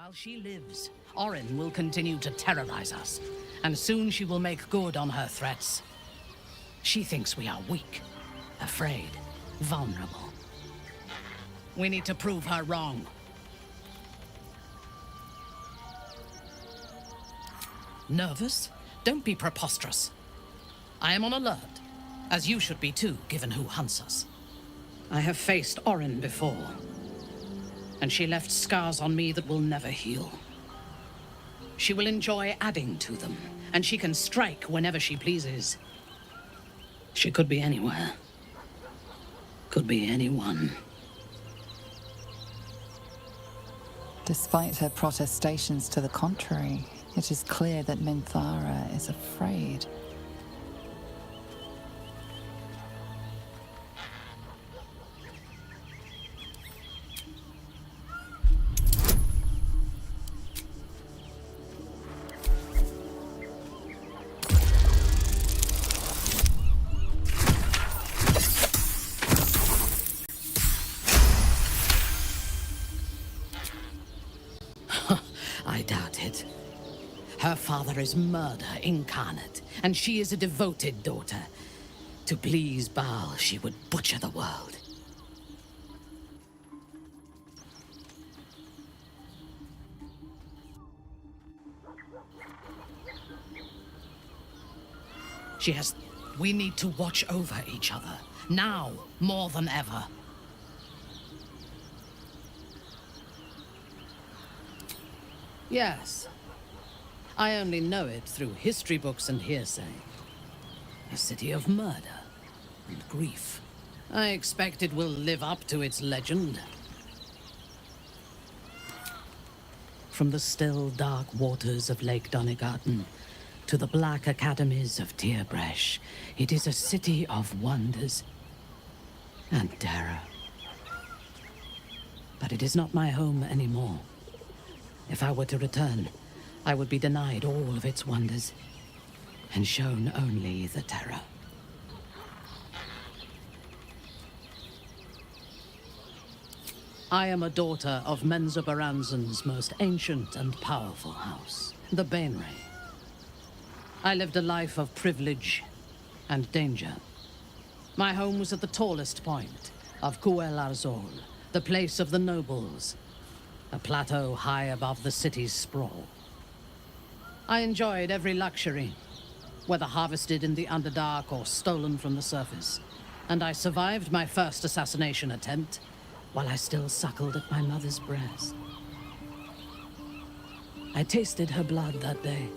While she lives, Orin will continue to terrorize us, and soon she will make good on her threats. She thinks we are weak, afraid, vulnerable. We need to prove her wrong. Nervous? Don't be preposterous. I am on alert, as you should be too, given who hunts us. I have faced Orin before, and she left scars on me that will never heal. She will enjoy adding to them, and she can strike whenever she pleases. She could be anywhere. Could be anyone. Despite her protestations to the contrary, it is clear that Minthara is afraid. I doubt it. Her father is murder incarnate, and she is a devoted daughter. To please Baal, she would butcher the world. We need to watch over each other, now more than ever. Yes. I only know it through history books and hearsay. A city of murder and grief. I expect it will live up to its legend. From the still, dark waters of Lake Donegarten to the black academies of Tierbresh, it is a city of wonders and terror. But it is not my home anymore. If I were to return, I would be denied all of its wonders, and shown only the terror. I am a daughter of Menzoberranzan's most ancient and powerful house, the Bainray. I lived a life of privilege and danger. My home was at the tallest point of Cuel Arzol, the place of the nobles, a plateau high above the city's sprawl. I enjoyed every luxury, whether harvested in the Underdark or stolen from the surface, and I survived my first assassination attempt while I still suckled at my mother's breast. I tasted her blood that day.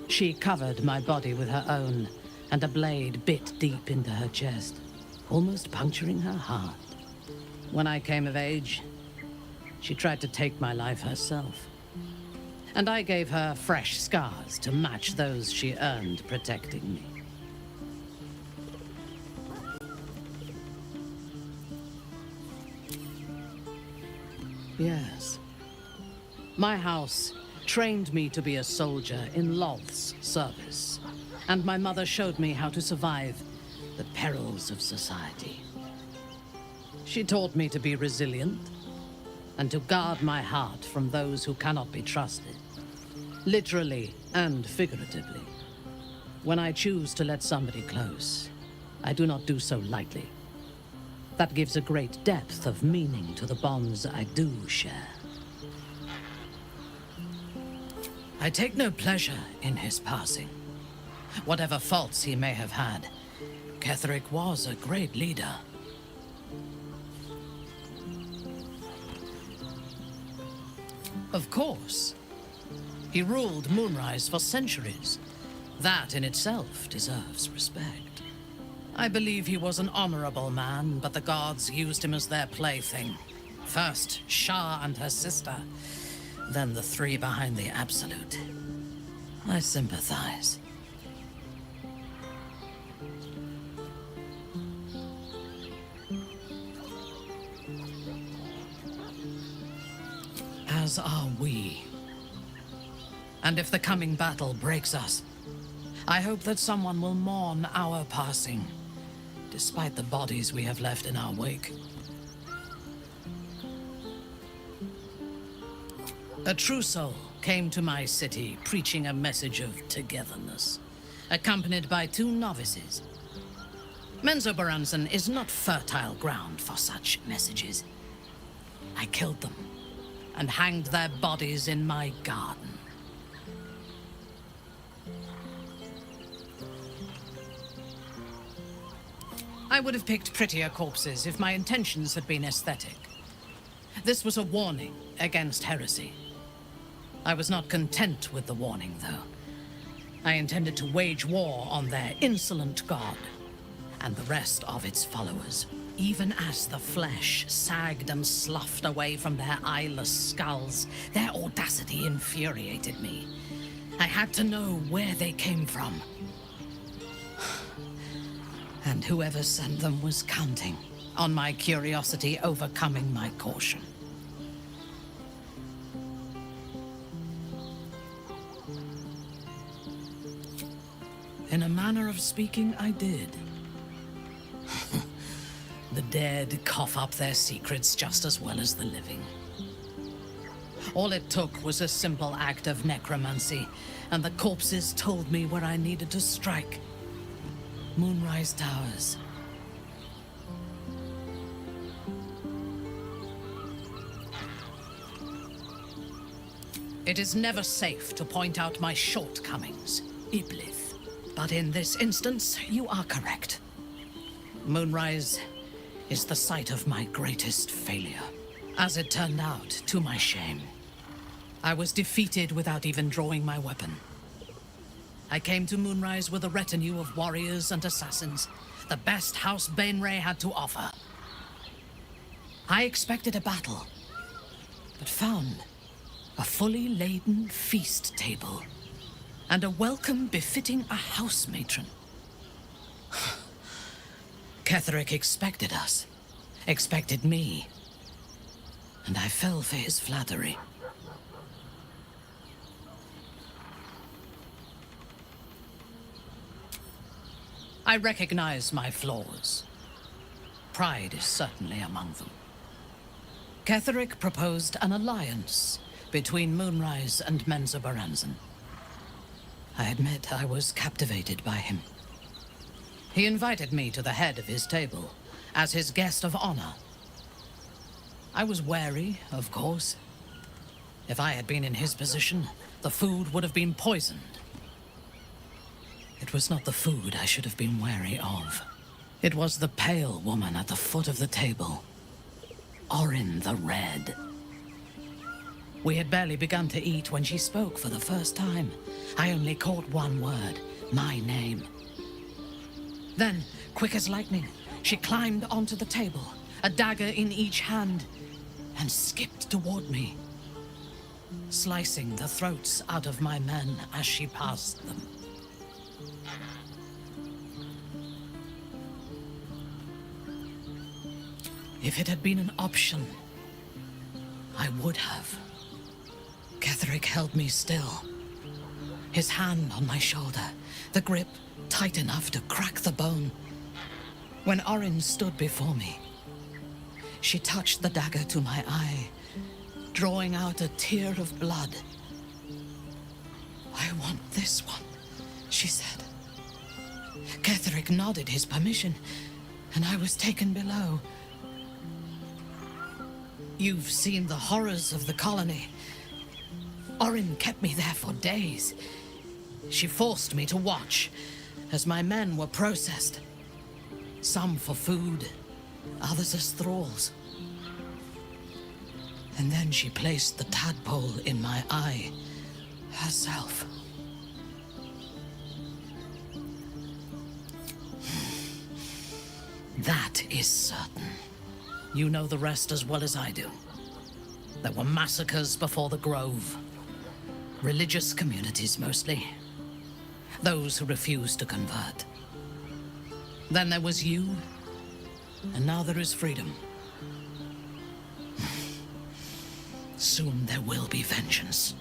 She covered my body with her own, and a blade bit deep into her chest, almost puncturing her heart. When I came of age, she tried to take my life herself, and I gave her fresh scars to match those she earned protecting me. Yes. My house trained me to be a soldier in Loth's service, and my mother showed me how to survive the perils of society. She taught me to be resilient, and to guard my heart from those who cannot be trusted, literally and figuratively. When I choose to let somebody close, I do not do so lightly. That gives a great depth of meaning to the bonds I do share. I take no pleasure in his passing. Whatever faults he may have had, Ketheric was a great leader. Of course. He ruled Moonrise for centuries. That in itself deserves respect. I believe he was an honorable man, but the gods used him as their plaything. First, Shah and her sister, then the three behind the Absolute. I sympathize. As are we. And if the coming battle breaks us, I hope that someone will mourn our passing, despite the bodies we have left in our wake. A true soul came to my city preaching a message of togetherness, accompanied by 2 novices. Menzoberranzan is not fertile ground for such messages. I killed them and hanged their bodies in my garden. I would have picked prettier corpses if my intentions had been aesthetic. This was a warning against heresy. I was not content with the warning, though. I intended to wage war on their insolent god and the rest of its followers. Even as the flesh sagged and sloughed away from their eyeless skulls, their audacity infuriated me. I had to know where they came from. And whoever sent them was counting on my curiosity overcoming my caution. In a manner of speaking, I did. The dead cough up their secrets just as well as the living. All it took was a simple act of necromancy, and the corpses told me where I needed to strike. Moonrise Towers. It is never safe to point out my shortcomings, Iblith. But in this instance, you are correct. Moonrise is the site of my greatest failure. As it turned out, to my shame, I was defeated without even drawing my weapon. I came to Moonrise with a retinue of warriors and assassins, the best House Bainray had to offer. I expected a battle, but found a fully laden feast table and a welcome befitting a house matron. Ketheric expected us, expected me, and I fell for his flattery. I recognize my flaws. Pride is certainly among them. Ketheric proposed an alliance between Moonrise and Menzoberranzan. I admit I was captivated by him. He invited me to the head of his table as his guest of honor. I was wary, of course. If I had been in his position, the food would have been poisoned. It was not the food I should have been wary of. It was the pale woman at the foot of the table. Orin the Red. We had barely begun to eat when she spoke for the first time. I only caught one word, my name. Then, quick as lightning, she climbed onto the table, a dagger in each hand, and skipped toward me, slicing the throats out of my men as she passed them. If it had been an option, I would have. Ketheric held me still, his hand on my shoulder, the grip tight enough to crack the bone. When Orin stood before me, she touched the dagger to my eye, drawing out a tear of blood. "I want this one," she said. Ketheric nodded his permission, and I was taken below. You've seen the horrors of the colony. Orin kept me there for days. She forced me to watch as my men were processed. Some for food, others as thralls. And then she placed the tadpole in my eye herself. That is certain. You know the rest as well as I do. There were massacres before the Grove. Religious communities, mostly. Those who refused to convert. Then there was you, and now there is freedom. Soon there will be vengeance.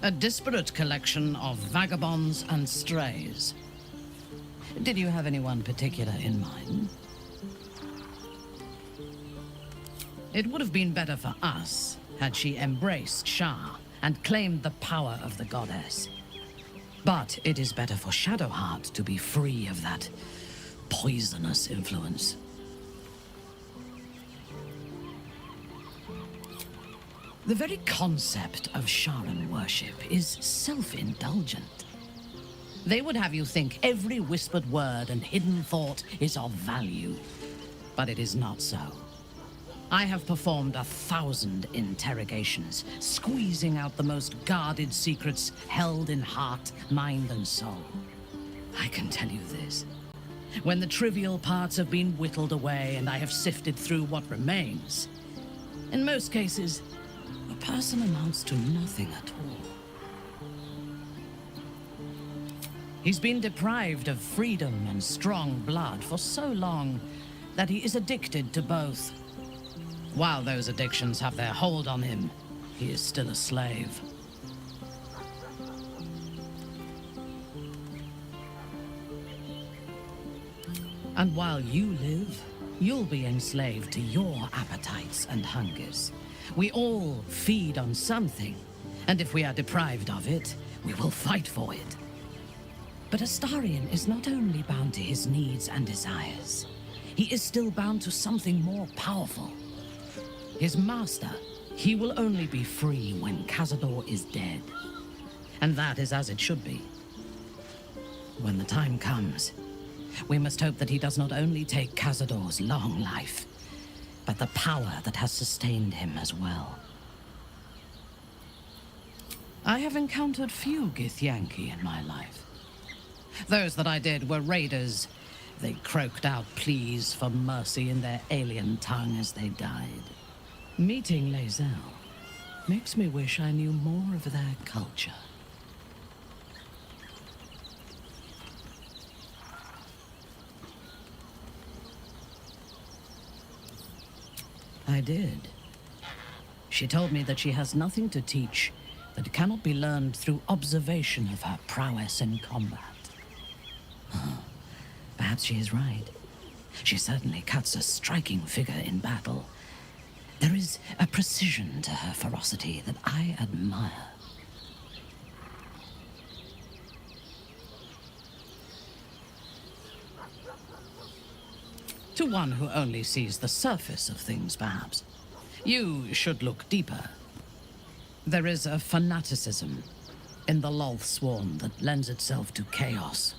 A disparate collection of vagabonds and strays. Did you have anyone particular in mind? It would have been better for us had she embraced Shah and claimed the power of the goddess. But it is better for Shadowheart to be free of that poisonous influence. The very concept of Sharan worship is self-indulgent. They would have you think every whispered word and hidden thought is of value, but it is not so. I have performed 1,000 interrogations, squeezing out the most guarded secrets held in heart, mind, and soul. I can tell you this. When the trivial parts have been whittled away and I have sifted through what remains, in most cases, a person amounts to nothing at all. He's been deprived of freedom and strong blood for so long that he is addicted to both. While those addictions have their hold on him, he is still a slave. And while you live, you'll be enslaved to your appetites and hungers. We all feed on something, and if we are deprived of it, we will fight for it. But Astarion is not only bound to his needs and desires, he is still bound to something more powerful. His master, he will only be free when Cazador is dead. And that is as it should be. When the time comes, we must hope that he does not only take Cazador's long life, but the power that has sustained him as well. I have encountered few Githyanki in my life. Those that I did were raiders. They croaked out pleas for mercy in their alien tongue as they died. Meeting Lae'zel makes me wish I knew more of their culture. I did. She told me that she has nothing to teach that cannot be learned through observation of her prowess in combat. Perhaps she is right. She certainly cuts a striking figure in battle. There is a precision to her ferocity that I admire. To one who only sees the surface of things, perhaps. You should look deeper. There is a fanaticism in the Lolth-sworn that lends itself to chaos.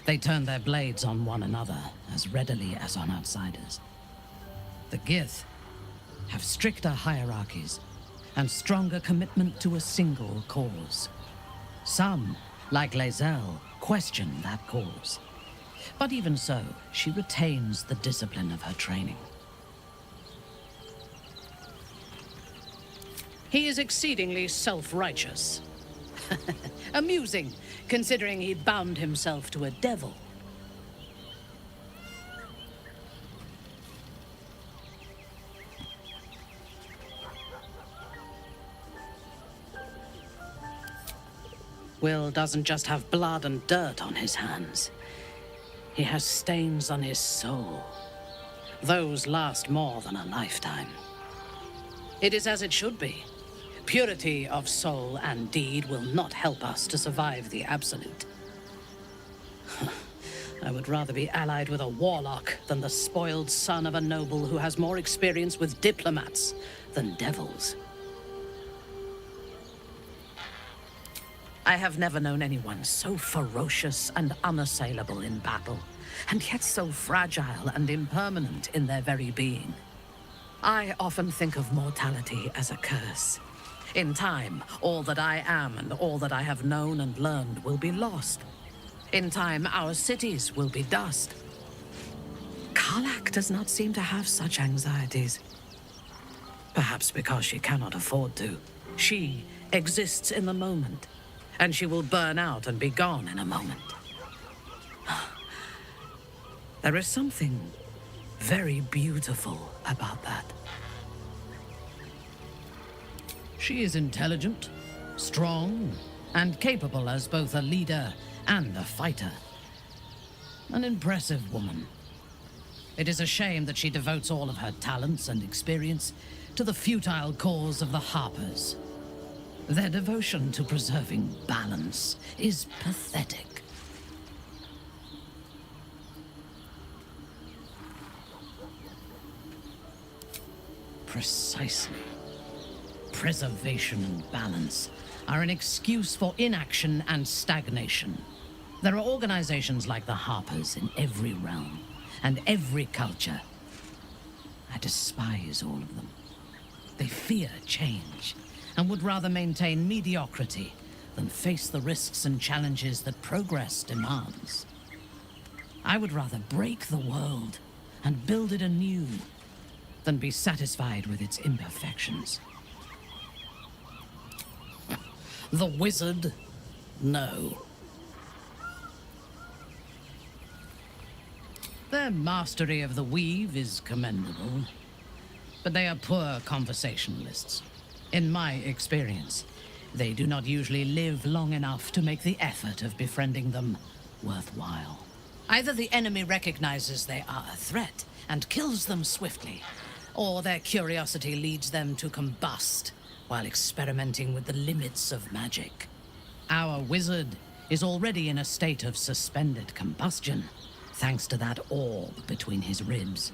They turn their blades on one another as readily as on outsiders. The Gith have stricter hierarchies and stronger commitment to a single cause. Some, like Lae'zel, question that cause. But even so, she retains the discipline of her training. He is exceedingly self-righteous. Amusing, considering he bound himself to a devil. Will doesn't just have blood and dirt on his hands. He has stains on his soul. Those last more than a lifetime. It is as it should be. Purity of soul and deed will not help us to survive the Absolute. I would rather be allied with a warlock than the spoiled son of a noble who has more experience with diplomats than devils. I have never known anyone so ferocious and unassailable in battle, and yet so fragile and impermanent in their very being. I often think of mortality as a curse. In time, all that I am and all that I have known and learned will be lost. In time, our cities will be dust. Karlach does not seem to have such anxieties. Perhaps because she cannot afford to. She exists in the moment. And she will burn out and be gone in a moment. There is something very beautiful about that. She is intelligent, strong, and capable as both a leader and a fighter. An impressive woman. It is a shame that she devotes all of her talents and experience to the futile cause of the Harpers. Their devotion to preserving balance is pathetic. Precisely. Preservation and balance are an excuse for inaction and stagnation. There are organizations like the Harpers in every realm and every culture. I despise all of them. They fear change and would rather maintain mediocrity than face the risks and challenges that progress demands. I would rather break the world and build it anew than be satisfied with its imperfections. The wizard? No. Their mastery of the weave is commendable, but they are poor conversationalists. In my experience, they do not usually live long enough to make the effort of befriending them worthwhile. Either the enemy recognizes they are a threat and kills them swiftly, or their curiosity leads them to combust while experimenting with the limits of magic. Our wizard is already in a state of suspended combustion, thanks to that orb between his ribs.